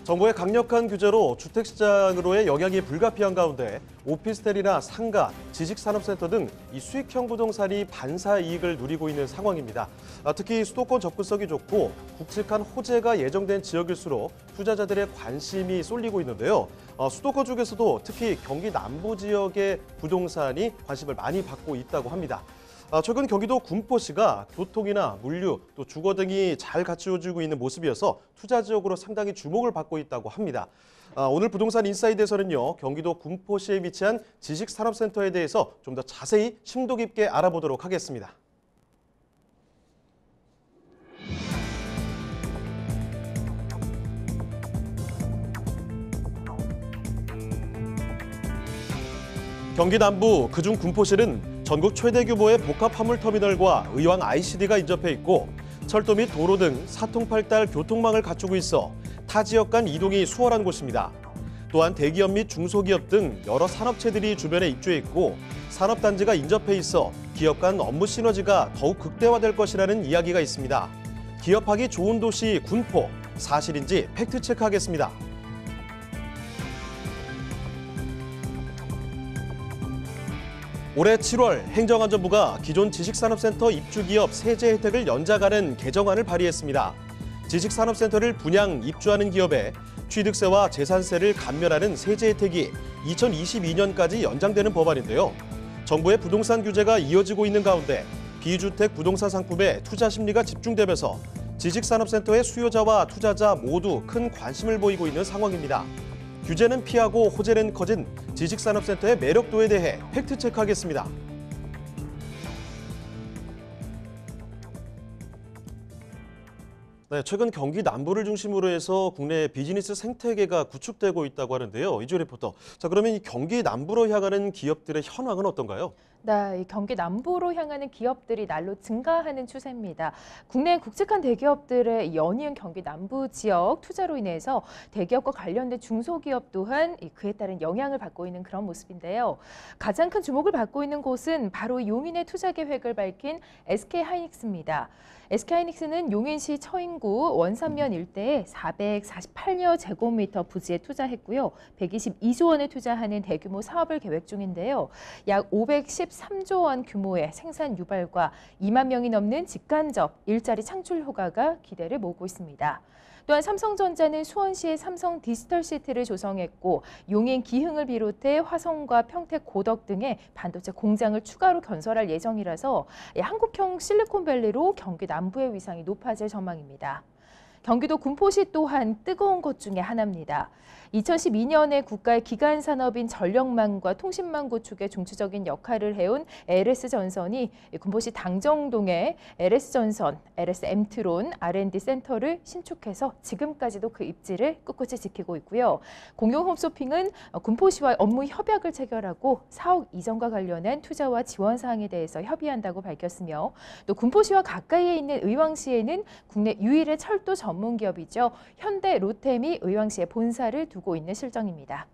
정부의 강력한 규제로 주택시장으로의 영향이 불가피한 가운데 오피스텔이나 상가, 지식산업센터 등 이 수익형 부동산이 반사 이익을 누리고 있는 상황입니다. 특히 수도권 접근성이 좋고 굵직한 호재가 예정된 지역일수록 투자자들의 관심이 쏠리고 있는데요. 수도권 중에서도 특히 경기 남부 지역의 부동산이 관심을 많이 받고 있다고 합니다. 최근 경기도 군포시가 교통이나 물류, 또 주거 등이 잘 갖추어지고 있는 모습이어서 투자 지역으로 상당히 주목을 받고 있다고 합니다. 오늘 부동산 인사이드에서는요, 경기도 군포시에 위치한 지식산업센터에 대해서 좀 더 자세히 심도 깊게 알아보도록 하겠습니다. 경기 남부 그중 군포시는 전국 최대 규모의 복합 화물터미널과 의왕 ICD가 인접해 있고 철도 및 도로 등 사통팔달 교통망을 갖추고 있어 타 지역 간 이동이 수월한 곳입니다. 또한 대기업 및 중소기업 등 여러 산업체들이 주변에 입주해 있고 산업단지가 인접해 있어 기업 간 업무 시너지가 더욱 극대화될 것이라는 이야기가 있습니다. 기업하기 좋은 도시 군포, 사실인지 팩트체크하겠습니다. 올해 7월 행정안전부가 기존 지식산업센터 입주기업 세제 혜택을 연장하는 개정안을 발의했습니다. 지식산업센터를 분양, 입주하는 기업에 취득세와 재산세를 감면하는 세제 혜택이 2022년까지 연장되는 법안인데요. 정부의 부동산 규제가 이어지고 있는 가운데 비주택 부동산 상품에 투자 심리가 집중되면서 지식산업센터의 수요자와 투자자 모두 큰 관심을 보이고 있는 상황입니다. 규제는 피하고 호재는 커진 지식산업센터의 매력도에 대해 팩트체크하겠습니다. 네, 최근 경기 남부를 중심으로 해서 국내 비즈니스 생태계가 구축되고 있다고 하는데요. 이주혜 리포터. 자, 그러면 이 경기 남부로 향하는 기업들의 현황은 어떤가요? 네, 이 경기 남부로 향하는 기업들이 날로 증가하는 추세입니다. 국내 굵직한 대기업들의 연이은 경기 남부 지역 투자로 인해서 대기업과 관련된 중소기업 또한 그에 따른 영향을 받고 있는 그런 모습인데요. 가장 큰 주목을 받고 있는 곳은 바로 용인의 투자 계획을 밝힌 SK하이닉스입니다. SK하이닉스는 용인시 처인구 원산면 일대에 448여 제곱미터 부지에 투자했고요. 122조 원을 투자하는 대규모 사업을 계획 중인데요. 약 513조 원 규모의 생산 유발과 2만 명이 넘는 직간접 일자리 창출 효과가 기대를 모으고 있습니다. 또한 삼성전자는 수원시에 삼성 디지털시티를 조성했고 용인 기흥을 비롯해 화성과 평택 고덕 등의 반도체 공장을 추가로 건설할 예정이라서 한국형 실리콘밸리로 경기 남부의 위상이 높아질 전망입니다. 경기도 군포시 또한 뜨거운 것 중에 하나입니다. 2012년에 국가의 기간 산업인 전력망과 통신망 구축에 중추적인 역할을 해온 LS전선이 군포시 당정동에 LS전선, LS엠트론 R&D 센터를 신축해서 지금까지도 그 입지를 꿋꿋이 지키고 있고요. 공용홈쇼핑은 군포시와 업무 협약을 체결하고 사옥 이전과 관련한 투자와 지원 사항에 대해서 협의한다고 밝혔으며 또 군포시와 가까이에 있는 의왕시에는 국내 유일의 철도 전문 기업이죠. 현대 로템이 의왕시에 본사를 두고 있는 실정입니다.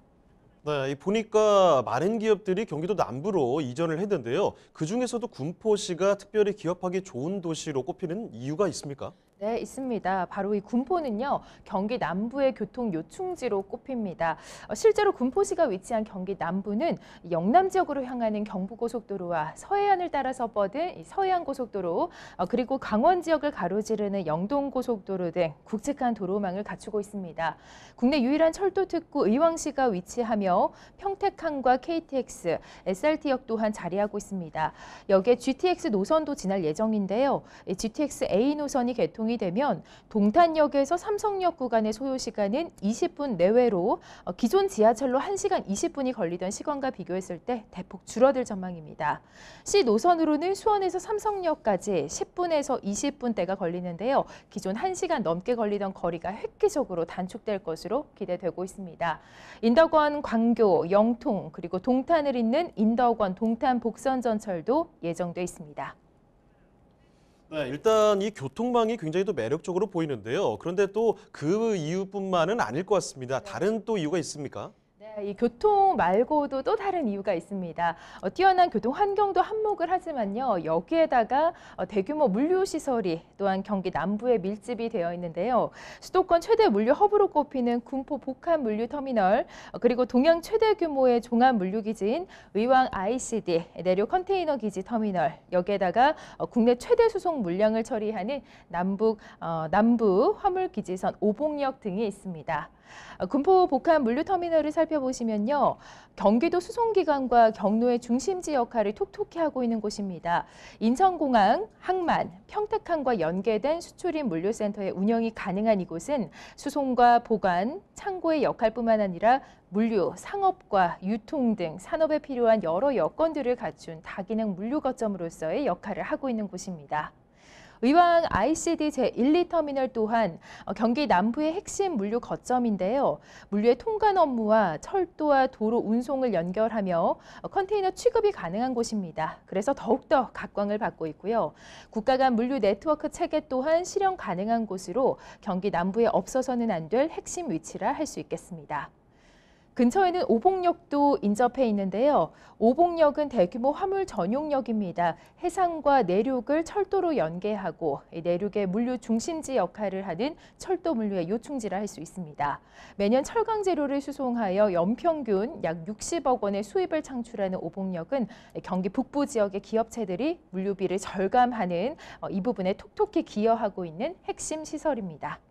네, 보니까 많은 기업들이 경기도 남부로 이전을 했는데요. 그중에서도 군포시가 특별히 기업하기 좋은 도시로 꼽히는 이유가 있습니까? 네, 있습니다. 바로 이 군포는요, 경기 남부의 교통 요충지로 꼽힙니다. 실제로 군포시가 위치한 경기 남부는 영남 지역으로 향하는 경부고속도로와 서해안을 따라서 뻗은 서해안고속도로, 그리고 강원 지역을 가로지르는 영동고속도로 등 굵직한 도로망을 갖추고 있습니다. 국내 유일한 철도 특구 의왕시가 위치하며 평택항과 KTX, SRT역 또한 자리하고 있습니다. 여기에 GTX 노선도 지날 예정인데요. GTX A 노선이 개통이 되면 동탄역에서 삼성역 구간의 소요 시간은 20분 내외로 기존 지하철로 1시간 20분이 걸리던 시간과 비교했을 때 대폭 줄어들 전망입니다. C 노선으로는 수원에서 삼성역까지 10분에서 20분대가 걸리는데요. 기존 1시간 넘게 걸리던 거리가 획기적으로 단축될 것으로 기대되고 있습니다. 인덕원, 광교, 영통 그리고 동탄을 잇는 인덕원 동탄 복선전철도 예정돼 있습니다. 네, 일단 이 교통망이 굉장히 또 매력적으로 보이는데요. 그런데 또 그 이유뿐만은 아닐 것 같습니다. 다른 또 이유가 있습니까? 네, 이 교통 말고도 또 다른 이유가 있습니다. 뛰어난 교통 환경도 한몫을 하지만요. 여기에다가 대규모 물류 시설이 또한 경기 남부에 밀집이 되어 있는데요. 수도권 최대 물류 허브로 꼽히는 군포 복합 물류 터미널, 그리고 동양 최대 규모의 종합 물류 기지인 의왕 ICD 내륙 컨테이너 기지 터미널, 여기에다가 국내 최대 수송 물량을 처리하는 남부 화물 기지선 오봉역 등이 있습니다. 군포 복합 물류터미널을 살펴보시면요. 경기도 수송기관과 경로의 중심지 역할을 톡톡히 하고 있는 곳입니다. 인천공항, 항만, 평택항과 연계된 수출입 물류센터의 운영이 가능한 이곳은 수송과 보관, 창고의 역할뿐만 아니라 물류, 상업과 유통 등 산업에 필요한 여러 여건들을 갖춘 다기능 물류 거점으로서의 역할을 하고 있는 곳입니다. 의왕 ICD 제1, 2터미널 또한 경기 남부의 핵심 물류 거점인데요. 물류의 통관 업무와 철도와 도로 운송을 연결하며 컨테이너 취급이 가능한 곳입니다. 그래서 더욱더 각광을 받고 있고요. 국가 간 물류 네트워크 체계 또한 실현 가능한 곳으로 경기 남부에 없어서는 안 될 핵심 위치라 할 수 있겠습니다. 근처에는 오봉역도 인접해 있는데요. 오봉역은 대규모 화물 전용역입니다. 해상과 내륙을 철도로 연계하고 내륙의 물류 중심지 역할을 하는 철도 물류의 요충지라 할 수 있습니다. 매년 철강 재료를 수송하여 연평균 약 60억 원의 수입을 창출하는 오봉역은 경기 북부 지역의 기업체들이 물류비를 절감하는 이 부분에 톡톡히 기여하고 있는 핵심 시설입니다.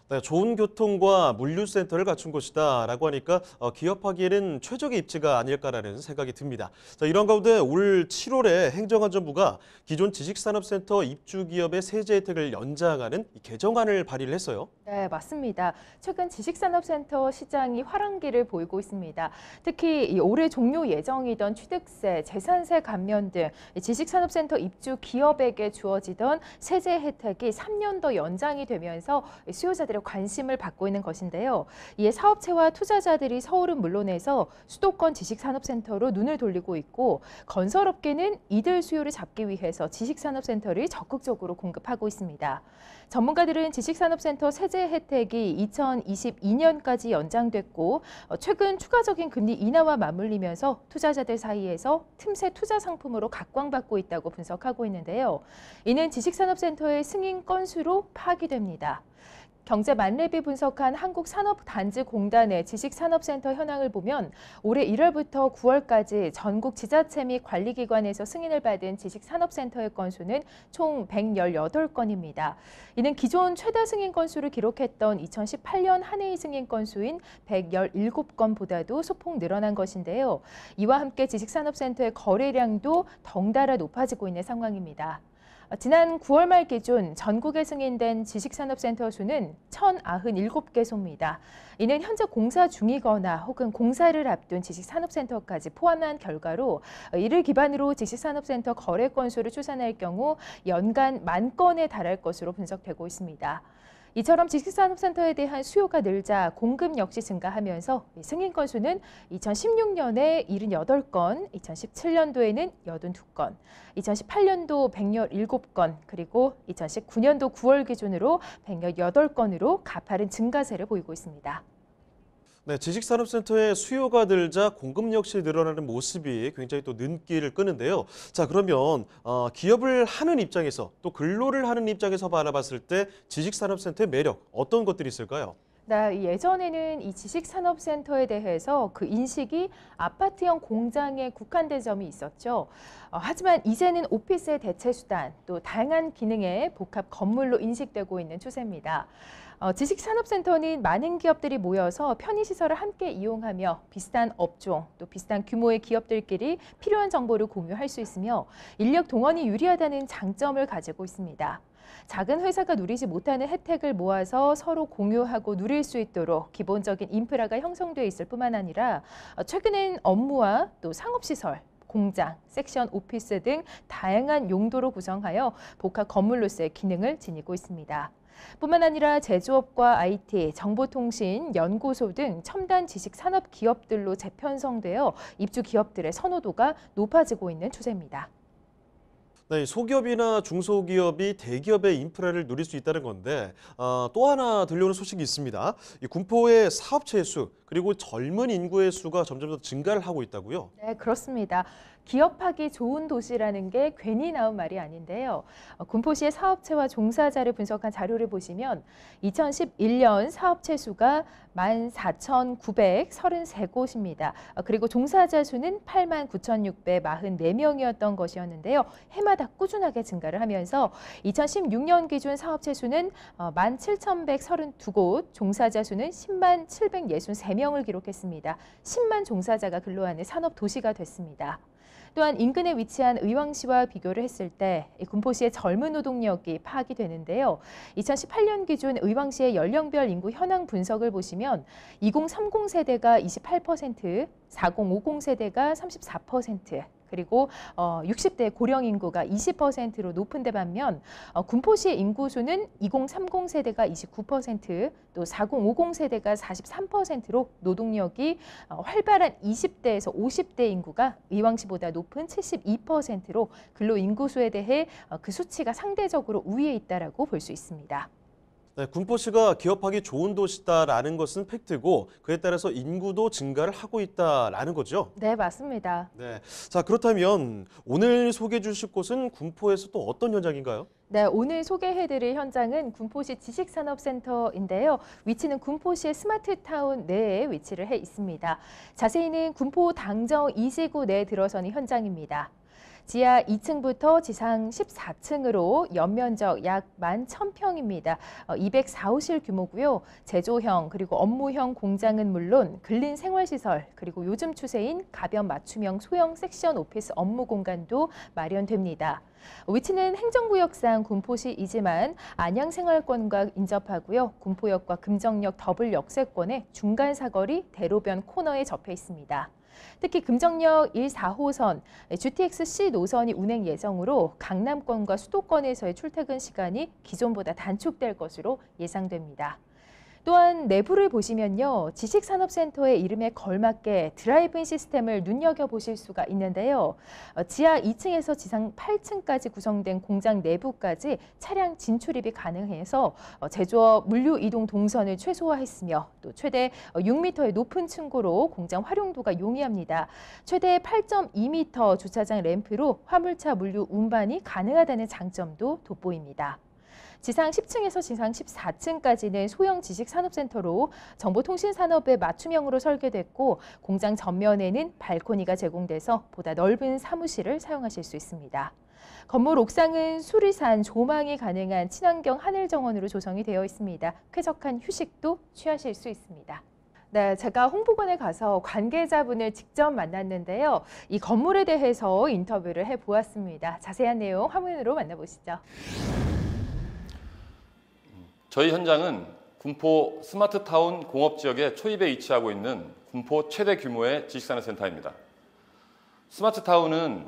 네, 좋은 교통과 물류센터를 갖춘 곳이다라고 하니까 기업하기에는 최적의 입지가 아닐까라는 생각이 듭니다. 자, 이런 가운데 올 7월에 행정안전부가 기존 지식산업센터 입주기업의 세제 혜택을 연장하는 개정안을 발의를 했어요. 네, 맞습니다. 최근 지식산업센터 시장이 화랑기를 보이고 있습니다. 특히 올해 종료 예정이던 취득세, 재산세 감면 등 지식산업센터 입주 기업에게 주어지던 세제 혜택이 3년 더 연장이 되면서 수요자들의 관심을 받고 있는 것인데요. 이에 사업체와 투자자들이 서울은 물론에서 수도권 지식산업센터로 눈을 돌리고 있고, 건설업계는 이들 수요를 잡기 위해서 지식산업센터를 적극적으로 공급하고 있습니다. 전문가들은 지식산업센터 세제 혜택이 2022년까지 연장됐고 최근 추가적인 금리 인하와 맞물리면서 투자자들 사이에서 틈새 투자 상품으로 각광받고 있다고 분석하고 있는데요. 이는 지식산업센터의 승인 건수로 파악됩니다. 경제만렙이 분석한 한국산업단지공단의 지식산업센터 현황을 보면 올해 1월부터 9월까지 전국 지자체 및 관리기관에서 승인을 받은 지식산업센터의 건수는 총 118건입니다. 이는 기존 최다 승인 건수를 기록했던 2018년 한 해의 승인 건수인 117건보다도 소폭 늘어난 것인데요. 이와 함께 지식산업센터의 거래량도 덩달아 높아지고 있는 상황입니다. 지난 9월 말 기준 전국에 승인된 지식산업센터 수는 1,097개소입니다. 이는 현재 공사 중이거나 혹은 공사를 앞둔 지식산업센터까지 포함한 결과로 이를 기반으로 지식산업센터 거래 건수를 추산할 경우 연간 10,000건에 달할 것으로 분석되고 있습니다. 이처럼 지식산업센터에 대한 수요가 늘자 공급 역시 증가하면서 승인 건수는 2016년에 78건, 2017년도에는 82건, 2018년도 117건, 그리고 2019년도 9월 기준으로 118건으로 가파른 증가세를 보이고 있습니다. 네, 지식산업센터의 수요가 늘자 공급 역시 늘어나는 모습이 굉장히 또 눈길을 끄는데요. 자, 그러면 기업을 하는 입장에서 또 근로를 하는 입장에서 바라봤을 때 지식산업센터의 매력 어떤 것들이 있을까요? 네, 예전에는 이 지식산업센터에 대해서 그 인식이 아파트형 공장에 국한된 점이 있었죠. 하지만 이제는 오피스의 대체 수단, 또 다양한 기능의 복합 건물로 인식되고 있는 추세입니다. 지식산업센터는 많은 기업들이 모여서 편의시설을 함께 이용하며 비슷한 업종, 또 비슷한 규모의 기업들끼리 필요한 정보를 공유할 수 있으며 인력 동원이 유리하다는 장점을 가지고 있습니다. 작은 회사가 누리지 못하는 혜택을 모아서 서로 공유하고 누릴 수 있도록 기본적인 인프라가 형성되어 있을 뿐만 아니라 최근엔 업무와 또 상업시설, 공장, 섹션 오피스 등 다양한 용도로 구성하여 복합 건물로서의 기능을 지니고 있습니다. 뿐만 아니라 제조업과 IT, 정보통신, 연구소 등 첨단 지식 산업 기업들로 재편성되어 입주 기업들의 선호도가 높아지고 있는 추세입니다. 네, 소기업이나 중소기업이 대기업의 인프라를 누릴 수 있다는 건데 또 하나 들려오는 소식이 있습니다. 이 군포의 사업체의 수, 그리고 그리고 젊은 인구의 수가 점점 더 증가를 하고 있다고요? 네, 그렇습니다. 기업하기 좋은 도시라는 게 괜히 나온 말이 아닌데요. 군포시의 사업체와 종사자를 분석한 자료를 보시면 2011년 사업체 수가 14,933곳입니다. 그리고 종사자 수는 89,644명이었던 것이었는데요. 해마다 꾸준하게 증가를 하면서 2016년 기준 사업체 수는 17,132곳, 종사자 수는 10만 763명을 기록했습니다. 10만 종사자가 근로하는 산업도시가 됐습니다. 또한 인근에 위치한 의왕시와 비교를 했을 때 군포시의 젊은 노동력이 파악이 되는데요. 2018년 기준 의왕시의 연령별 인구 현황 분석을 보시면 2030 세대가 28%, 4050 세대가 34%, 그리고 60대 고령 인구가 20%로 높은데 반면 군포시의 인구수는 2030 세대가 29%, 또 4050 세대가 43%로 노동력이 활발한 20대에서 50대 인구가 의왕시보다 높은 72%로 근로 인구수에 대해 그 수치가 상대적으로 우위에 있다라고 볼 수 있습니다. 네, 군포시가 기업하기 좋은 도시다라는 것은 팩트고 그에 따라서 인구도 증가를 하고 있다라는 거죠? 네, 맞습니다. 네. 자, 그렇다면 오늘 소개해 주실 곳은 군포에서 또 어떤 현장인가요? 네, 오늘 소개해드릴 현장은 군포시 지식산업센터인데요. 위치는 군포시의 스마트타운 내에 위치를 해 있습니다. 자세히는 군포 당정 2지구 내에 들어서는 현장입니다. 지하 2층부터 지상 14층으로 연면적 약 11,000평입니다. 204호실 규모고요. 제조형 그리고 업무형 공장은 물론 근린 생활시설 그리고 요즘 추세인 가변 맞춤형 소형 섹션 오피스 업무 공간도 마련됩니다. 위치는 행정구역상 군포시이지만 안양생활권과 인접하고요. 군포역과 금정역 더블 역세권의 중간 사거리 대로변 코너에 접해 있습니다. 특히 금정역 1, 4호선, GTX-C 노선이 운행 예정으로 강남권과 수도권에서의 출퇴근 시간이 기존보다 단축될 것으로 예상됩니다. 또한 내부를 보시면요. 지식산업센터의 이름에 걸맞게 드라이브인 시스템을 눈여겨보실 수가 있는데요. 지하 2층에서 지상 8층까지 구성된 공장 내부까지 차량 진출입이 가능해서 제조업 물류 이동 동선을 최소화했으며 또 최대 6m의 높은 층고로 공장 활용도가 용이합니다. 최대 8.2m 주차장 램프로 화물차 물류 운반이 가능하다는 장점도 돋보입니다. 지상 10층에서 지상 14층까지는 소형 지식산업센터로 정보통신산업의 맞춤형으로 설계됐고 공장 전면에는 발코니가 제공돼서 보다 넓은 사무실을 사용하실 수 있습니다. 건물 옥상은 수리산 조망이 가능한 친환경 하늘정원으로 조성이 되어 있습니다. 쾌적한 휴식도 취하실 수 있습니다. 네, 제가 홍보관에 가서 관계자분을 직접 만났는데요. 이 건물에 대해서 인터뷰를 해보았습니다. 자세한 내용 화면으로 만나보시죠. 저희 현장은 군포 스마트타운 공업지역의 초입에 위치하고 있는 군포 최대 규모의 지식산업센터입니다. 스마트타운은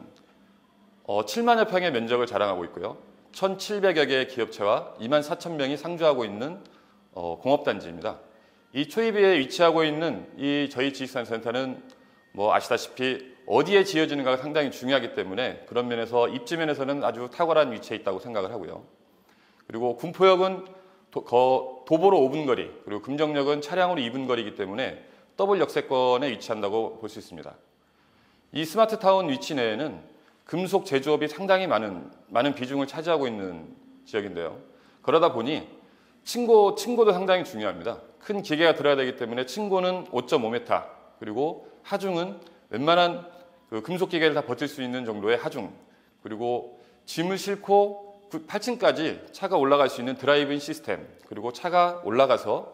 7만여 평의 면적을 자랑하고 있고요. 1,700여 개의 기업체와 2만 4천 명이 상주하고 있는 공업단지입니다. 이 초입에 위치하고 있는 이 저희 지식산업센터는 아시다시피 어디에 지어지는가가 상당히 중요하기 때문에 그런 면에서 입지 면에서는 아주 탁월한 위치에 있다고 생각을 하고요. 그리고 군포역은 도보로 5분 거리, 그리고 금정역은 차량으로 2분 거리이기 때문에 더블 역세권에 위치한다고 볼 수 있습니다. 이 스마트타운 위치 내에는 금속 제조업이 상당히 많은 비중을 차지하고 있는 지역인데요. 그러다 보니 층고도 상당히 중요합니다. 큰 기계가 들어야 되기 때문에 층고는 5.5m, 그리고 하중은 웬만한 금속 기계를 다 버틸 수 있는 정도의 하중, 그리고 짐을 싣고 8층까지 차가 올라갈 수 있는 드라이브인 시스템, 그리고 차가 올라가서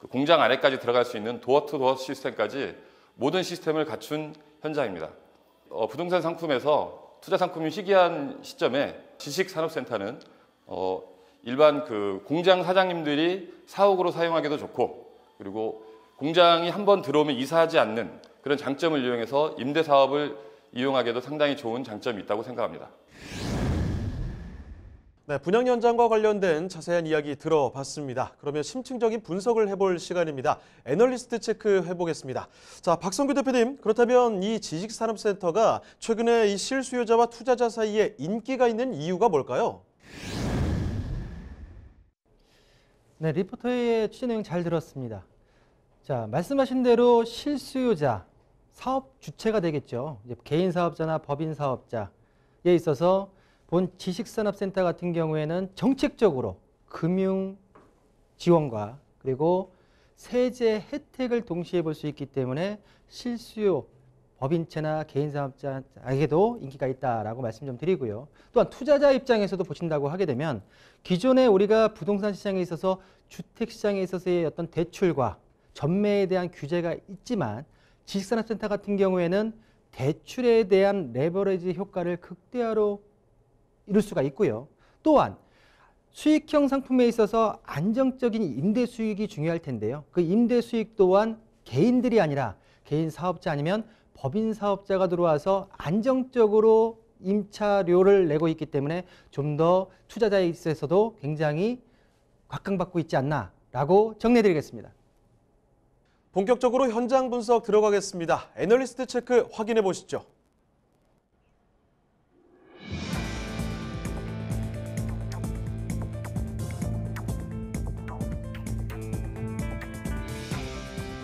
공장 안에까지 들어갈 수 있는 도어-투-도어 시스템까지 모든 시스템을 갖춘 현장입니다. 부동산 상품에서 투자 상품이 희귀한 시점에 지식산업센터는 일반 공장 사장님들이 사옥으로 사용하기도 좋고, 그리고 공장이 한번 들어오면 이사하지 않는 그런 장점을 이용해서 임대 사업을 이용하기에도 상당히 좋은 장점이 있다고 생각합니다. 네, 분양 현장과 관련된 자세한 이야기 들어봤습니다. 그러면 심층적인 분석을 해볼 시간입니다. 애널리스트 체크 해보겠습니다. 자, 박성규 대표님, 그렇다면 이 지식산업센터가 최근에 이 실수요자와 투자자 사이에 인기가 있는 이유가 뭘까요? 네, 리포터의 취재 내용 잘 들었습니다. 자, 말씀하신 대로 실수요자, 사업 주체가 되겠죠. 이제 개인 사업자나 법인 사업자에 있어서 본 지식산업센터 같은 경우에는 정책적으로 금융 지원과 그리고 세제 혜택을 동시에 볼 수 있기 때문에 실수요 법인체나 개인 사업자에게도 인기가 있다라고 말씀 좀 드리고요. 또한 투자자 입장에서도 보신다고 하게 되면 기존에 우리가 부동산 시장에 있어서 주택 시장에 있어서의 어떤 대출과 전매에 대한 규제가 있지만 지식산업센터 같은 경우에는 대출에 대한 레버리지 효과를 극대화로 이룰 수가 있고요. 또한 수익형 상품에 있어서 안정적인 임대 수익이 중요할 텐데요. 그 임대 수익 또한 개인들이 아니라 개인 사업자 아니면 법인 사업자가 들어와서 안정적으로 임차료를 내고 있기 때문에 좀 더 투자자에 있어서도 굉장히 각광받고 있지 않나라고 정리해드리겠습니다. 본격적으로 현장 분석 들어가겠습니다. 애널리스트 체크 확인해 보시죠.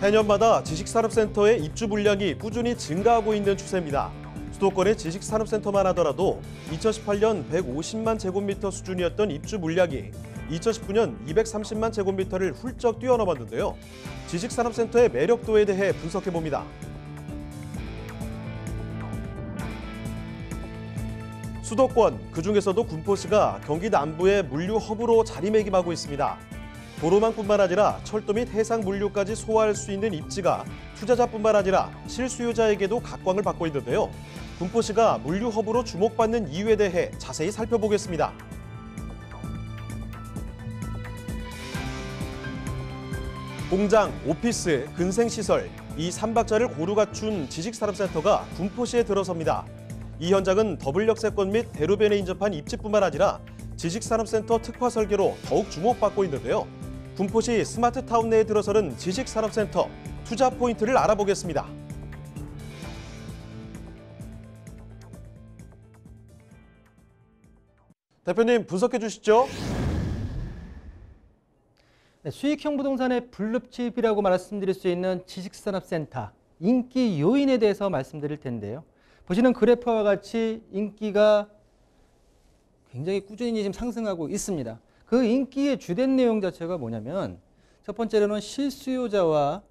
해년마다 지식산업센터의 입주 물량이 꾸준히 증가하고 있는 추세입니다. 수도권의 지식산업센터만 하더라도 2018년 150만 제곱미터 수준이었던 입주 물량이 2019년 230만 제곱미터를 훌쩍 뛰어넘었는데요. 지식산업센터의 매력도에 대해 분석해봅니다. 수도권, 그중에서도 군포시가 경기 남부의 물류 허브로 자리매김하고 있습니다. 도로망뿐만 아니라 철도 및 해상 물류까지 소화할 수 있는 입지가 투자자뿐만 아니라 실수요자에게도 각광을 받고 있는데요. 군포시가 물류 허브로 주목받는 이유에 대해 자세히 살펴보겠습니다. 공장, 오피스, 근생시설, 이 3박자를 고루 갖춘 지식산업센터가 군포시에 들어섭니다. 이 현장은 더블역세권 및 대로변에 인접한 입지뿐만 아니라 지식산업센터 특화 설계로 더욱 주목받고 있는데요. 군포시 스마트타운 내에 들어서는 지식산업센터 투자 포인트를 알아보겠습니다. 대표님 분석해 주시죠. 네, 수익형 부동산의 블루칩이라고 말씀드릴 수 있는 지식산업센터 인기 요인에 대해서 말씀드릴 텐데요. 보시는 그래프와 같이 인기가 굉장히 꾸준히 지금 상승하고 있습니다. 그 인기의 주된 내용 자체가 뭐냐면 첫 번째로는 실수요자와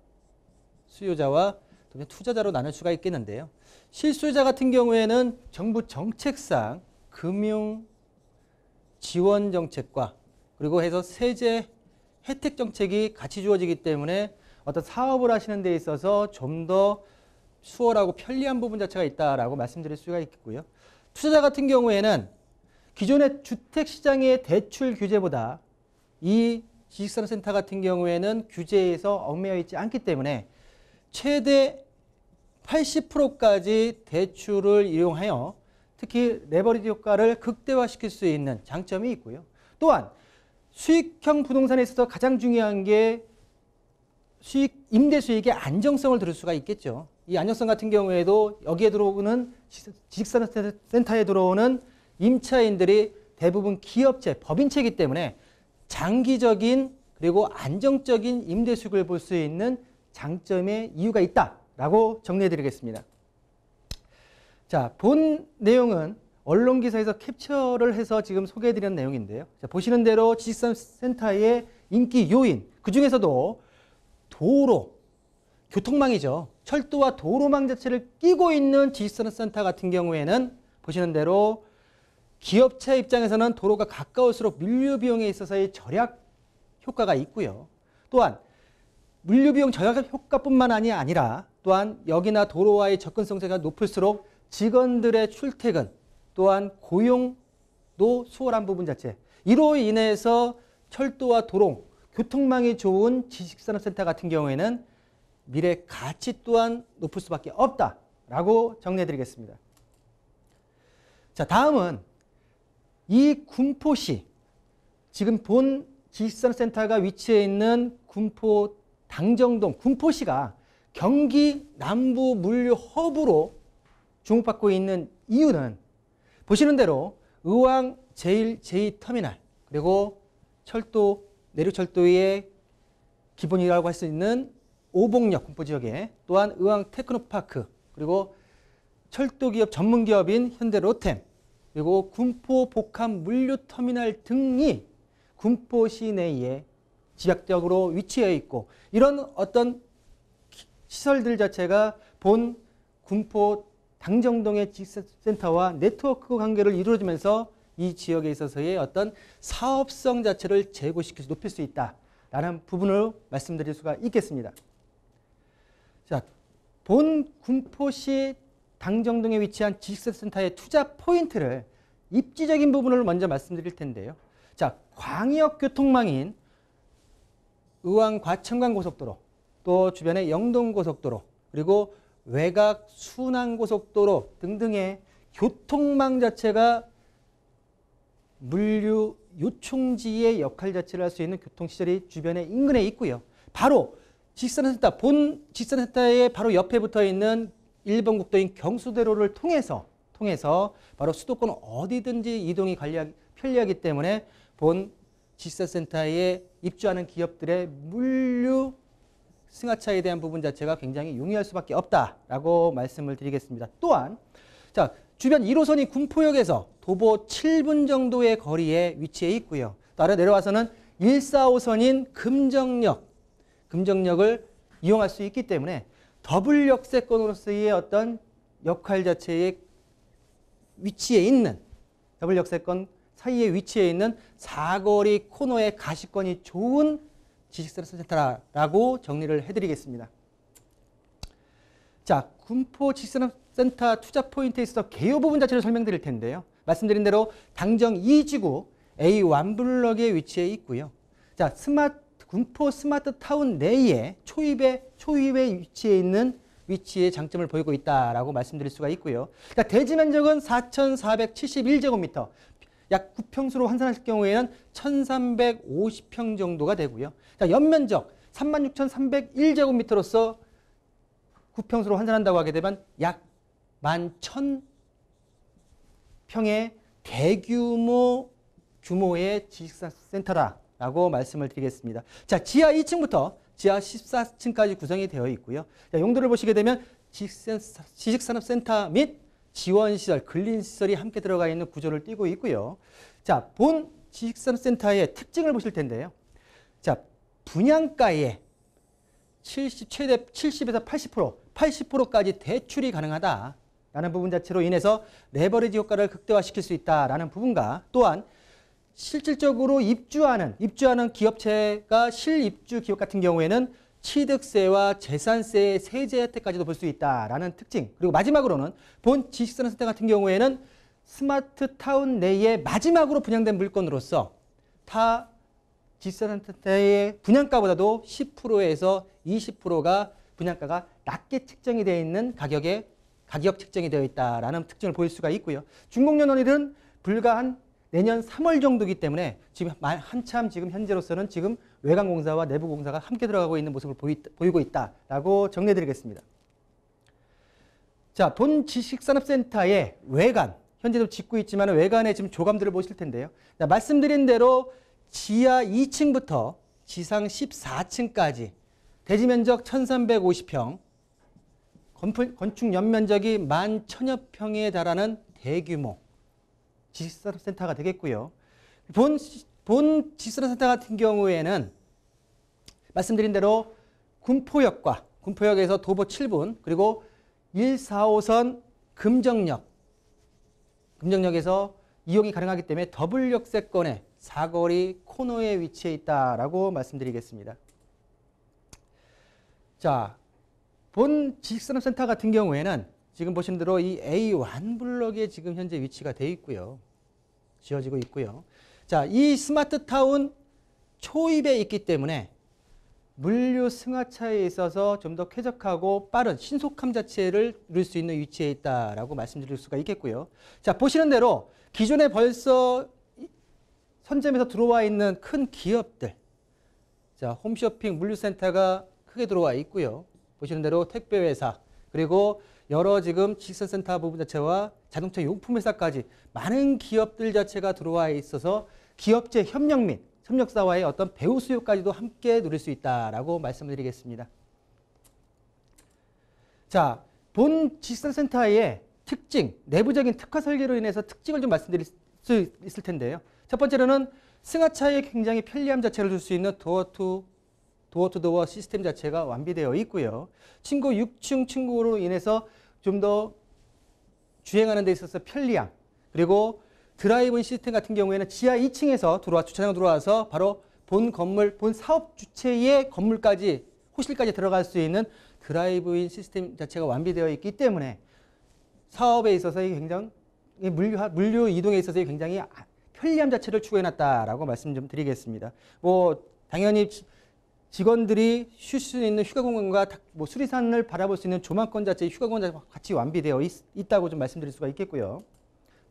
수요자와 투자자로 나눌 수가 있겠는데요. 실수요자 같은 경우에는 정부 정책상 금융 지원 정책과 그리고 해서 세제 혜택 정책이 같이 주어지기 때문에 어떤 사업을 하시는 데 있어서 좀 더 수월하고 편리한 부분 자체가 있다라고 말씀드릴 수가 있겠고요. 투자자 같은 경우에는 기존의 주택시장의 대출 규제보다 이 지식산업센터 같은 경우에는 규제에서 얽매여 있지 않기 때문에 최대 80%까지 대출을 이용하여 특히 레버리지 효과를 극대화시킬 수 있는 장점이 있고요. 또한 수익형 부동산에 있어서 가장 중요한 게 임대 수익의 안정성을 들을 수가 있겠죠. 이 안정성 같은 경우에도 여기에 들어오는 지식산업센터에 들어오는 임차인들이 대부분 기업체, 법인체이기 때문에 장기적인 그리고 안정적인 임대 수익을 볼 수 있는 장점의 이유가 있다라고 정리해드리겠습니다. 자, 본 내용은 언론 기사에서 캡처를 해서 지금 소개해드리는 내용인데요. 자, 보시는 대로 지식산업센터의 인기 요인, 그 중에서도 도로, 교통망이죠. 철도와 도로망 자체를 끼고 있는 지식산업센터 같은 경우에는 보시는 대로 기업체 입장에서는 도로가 가까울수록 물류 비용에 있어서의 절약 효과가 있고요. 또한 물류 비용 절약 효과뿐만 아니라 또한 여기나 도로와의 접근성자가 높을수록 직원들의 출퇴근 또한 고용도 수월한 부분 자체, 이로 인해서 철도와 도로, 교통망이 좋은 지식산업센터 같은 경우에는 미래 가치 또한 높을 수밖에 없다라고 정리해드리겠습니다. 자, 다음은 이 군포시, 지금 본 지식산업센터가 위치해 있는 군포 당정동 군포시가 경기 남부 물류 허브로 주목받고 있는 이유는 보시는 대로 의왕 제1/제2터미널 그리고 철도, 내륙철도의 기본이라고 할 수 있는 오봉역 군포 지역에 또한 의왕 테크노파크 그리고 철도기업 전문기업인 현대로템 그리고 군포 복합 물류터미널 등이 군포 시내에 집약적으로 위치해 있고 이런 어떤 시설들 자체가 본 군포 당정동의 지식센터와 네트워크 관계를 이루어지면서 이 지역에 있어서의 어떤 사업성 자체를 제고시켜서 높일 수 있다라는 부분을 말씀드릴 수가 있겠습니다. 자, 본 군포시 당정동에 위치한 지식센터의 투자 포인트를 입지적인 부분을 먼저 말씀드릴 텐데요. 자, 광역 교통망인 의왕 과천강 고속도로, 또 주변의 영동 고속도로, 그리고 외곽 순환 고속도로 등등의 교통망 자체가 물류 요충지의 역할 자체를 할 수 있는 교통시설이 주변에 인근에 있고요. 바로 지식산업센터, 본 지식산업센터의 바로 옆에 붙어 있는 1번 국도인 경수대로를 통해서 바로 수도권 어디든지 이동이 편리하기 때문에 본 지식산업센터에 입주하는 기업들의 물류 승하차에 대한 부분 자체가 굉장히 용이할 수밖에 없다라고 말씀을 드리겠습니다. 또한 자, 주변 1호선이 군포역에서 도보 7분 정도의 거리에 위치해 있고요. 또 아래 내려와서는 145선인 금정역을 이용할 수 있기 때문에 더블 역세권으로서의 어떤 역할 자체에 위치해 있는 더블 역세권 사이에 위치해 있는 사거리 코너의 가시권이 좋은 지식산업센터라고 정리를 해드리겠습니다. 자, 군포 지식산업센터 투자 포인트에 있어서 개요 부분 자체를 설명드릴 텐데요. 말씀드린 대로 당정 2지구 A1블럭에 위치해 있고요. 자, 군포 스마트 타운 내에 초입에 위치해 있는 위치의 장점을 보이고 있다라고 말씀드릴 수가 있고요. 자, 대지 면적은 4,471제곱미터, 약 9평수로 환산할 경우에는 1,350평 정도가 되고요. 자, 연면적 36,301제곱미터로서 9평수로 환산한다고 하게 되면 약 11,000평의 규모의 지식센터라고 말씀을 드리겠습니다. 자, 지하 2층부터 지하 14층까지 구성이 되어 있고요. 자, 용도를 보시게 되면 지식산업센터 및 지원시설, 근린시설이 함께 들어가 있는 구조를 띠고 있고요. 자, 본 지식산업센터의 특징을 보실 텐데요. 자, 분양가의 최대 70에서 80%까지 대출이 가능하다라는 부분 자체로 인해서 레버리지 효과를 극대화시킬 수 있다라는 부분과 또한 실질적으로 입주하는 기업체가 실입주 기업 같은 경우에는 취득세와 재산세의 세제 혜택까지도 볼 수 있다라는 특징. 그리고 마지막으로는 본 지식산업센터 같은 경우에는 스마트타운 내에 마지막으로 분양된 물건으로서 타 지식산업센터의 분양가보다도 10%에서 20%가 분양가가 낮게 책정이 되어 있는 가격 책정이 되어 있다라는 특징을 보일 수가 있고요. 준공연원일은 불과 한 내년 3월 정도이기 때문에 지금 한참 지금 현재로서는 지금 외관공사와 내부공사가 함께 들어가고 있는 모습을 보이고 있다라고 정리해드리겠습니다. 자, 본 지식산업센터의 외관, 현재도 짓고 있지만 외관의 지금 조감들을 보실 텐데요. 자, 말씀드린 대로 지하 2층부터 지상 14층까지 대지 면적 1,350평, 건축 연면적이 11,000여 평에 달하는 대규모 지식산업센터가 되겠고요. 본 지식산업센터 같은 경우에는 말씀드린 대로 군포역에서 도보 7분 그리고 145선 금정역에서 이용이 가능하기 때문에 더블 역세권의 사거리 코너에 위치해 있다라고 말씀드리겠습니다. 자, 본 지식산업센터 같은 경우에는 지금 보시는 대로 이 A1블럭에 지금 현재 위치가 되어 있고요. 지어지고 있고요. 자, 이 스마트타운 초입에 있기 때문에 물류 승하차에 있어서 좀 더 쾌적하고 빠른 신속함 자체를 누릴 수 있는 위치에 있다라고 말씀드릴 수가 있겠고요. 자, 보시는 대로 기존에 벌써 선점에서 들어와 있는 큰 기업들, 자, 홈쇼핑 물류센터가 크게 들어와 있고요. 보시는 대로 택배회사, 그리고 여러 지금 지식센터 부분 자체와 자동차 용품 회사까지 많은 기업들 자체가 들어와 있어서 기업체 협력 및 협력사와의 어떤 배후 수요까지도 함께 누릴 수 있다라고 말씀드리겠습니다. 자, 본 지식산업센터의 특징, 내부적인 특화 설계로 인해서 특징을 좀 말씀드릴 수 있을 텐데요. 첫 번째로는 승하차에 굉장히 편리함 자체를 줄 수 있는 도어-투-도어 시스템 자체가 완비되어 있고요. 층고 6층 층고로 인해서 좀 더 주행하는 데 있어서 편리함, 그리고 드라이브인 시스템 같은 경우에는 지하 2층에서 주차장 들어와서 바로 본 건물, 본 사업 주체의 건물까지, 호실까지 들어갈 수 있는 드라이브인 시스템 자체가 완비되어 있기 때문에 사업에 있어서 굉장히 물류 이동에 있어서 굉장히 편리함 자체를 추구해놨다라고 말씀 좀 드리겠습니다. 뭐 당연히 직원들이 쉴 수 있는 휴가 공간과 뭐 수리산을 바라볼 수 있는 조망권 자체의 휴가 공간 자체가 같이 완비되어 있다고 좀 말씀드릴 수가 있겠고요.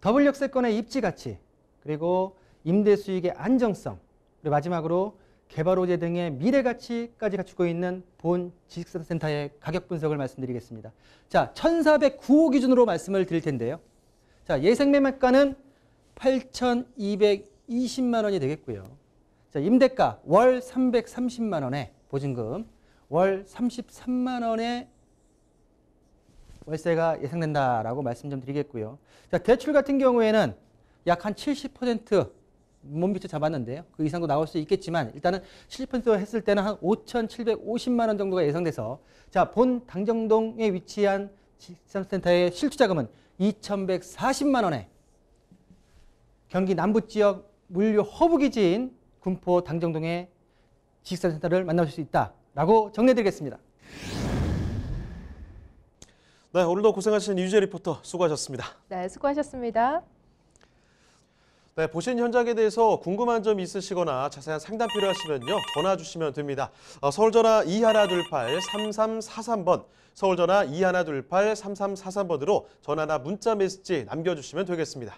더블 역세권의 입지 가치, 그리고 임대 수익의 안정성, 그리고 마지막으로 개발 호재 등의 미래 가치까지 갖추고 있는 본 지식산업센터의 가격 분석을 말씀드리겠습니다. 자, 1409호 기준으로 말씀을 드릴 텐데요. 자, 예상 매매가는 8,220만 원이 되겠고요. 자, 임대가 월 330만 원에 보증금, 월 33만 원의 월세가 예상된다라고 말씀 좀 드리겠고요. 자, 대출 같은 경우에는 약 한 70% 몸비트 잡았는데요. 그 이상도 나올 수 있겠지만 일단은 70% 했을 때는 한 5,750만 원 정도가 예상돼서, 자, 본 당정동에 위치한 지식산업센터의 실투자금은 2,140만 원에 경기 남부지역 물류 허브기지인 군포 당정동의 지식산업센터를 만나실 수 있다라고 정리해드리겠습니다. 네, 오늘도 고생하신 이주재 리포터 수고하셨습니다. 네, 수고하셨습니다. 네, 보신 현장에 대해서 궁금한 점 있으시거나 자세한 상담 필요하시면요, 전화 주시면 됩니다. 서울전화 2128-3343번, 서울전화 2128-3343번으로 전화나 문자 메시지 남겨주시면 되겠습니다.